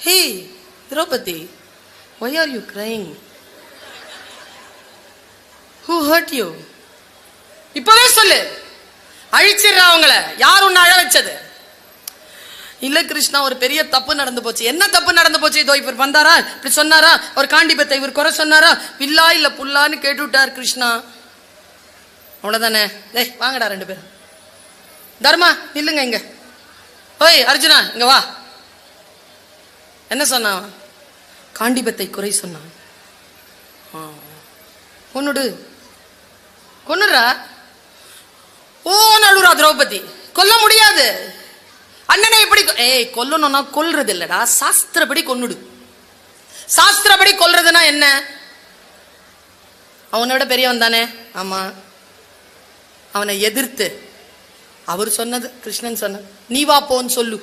Hey, Draupadi, why are you crying? Who hurt you? இப்பவே சொல்லு, அழிச்சிடுறா அவங்கள. யார் உன்னை அழ வச்சது? இல்ல கிருஷ்ணா, ஒரு பெரிய தப்பு நடந்து போச்சு. என்ன தப்பு நடந்து போச்சு? இதோ இவர் வந்தாரா, இப்படி சொன்னாரா, ஒரு காண்டிபத்தை இவர் குறை சொன்னாரா, வில்லா இல்ல புல்லான்னு கேட்டு விட்டார் கிருஷ்ணா. அவ்வளவுதானே? டேய் வாங்கடா ரெண்டு பேரும். தர்மா இல்லைங்க இங்க. ஓய் அர்ஜுனா இங்க வா. என்ன சொன்னான்? காண்டிபத்தை குறை சொன்னான். கொன்னுடு, கொன்னுடுறா. ஓ நடுறா திரௌபதி. கொல்ல முடியாது அண்ணனை. எப்படி கொல்லணும்னா கொல்றது இல்லடா, சாஸ்திரப்படி கொன்னுடு. சாஸ்திரப்படி கொல்றதுன்னா என்ன? அவனை விட பெரியவன் தானே. ஆமா, அவனை எதிர்த்து அவர் சொன்னது, கிருஷ்ணன் சொன்னது, நீ வா போன்னு சொல்லு.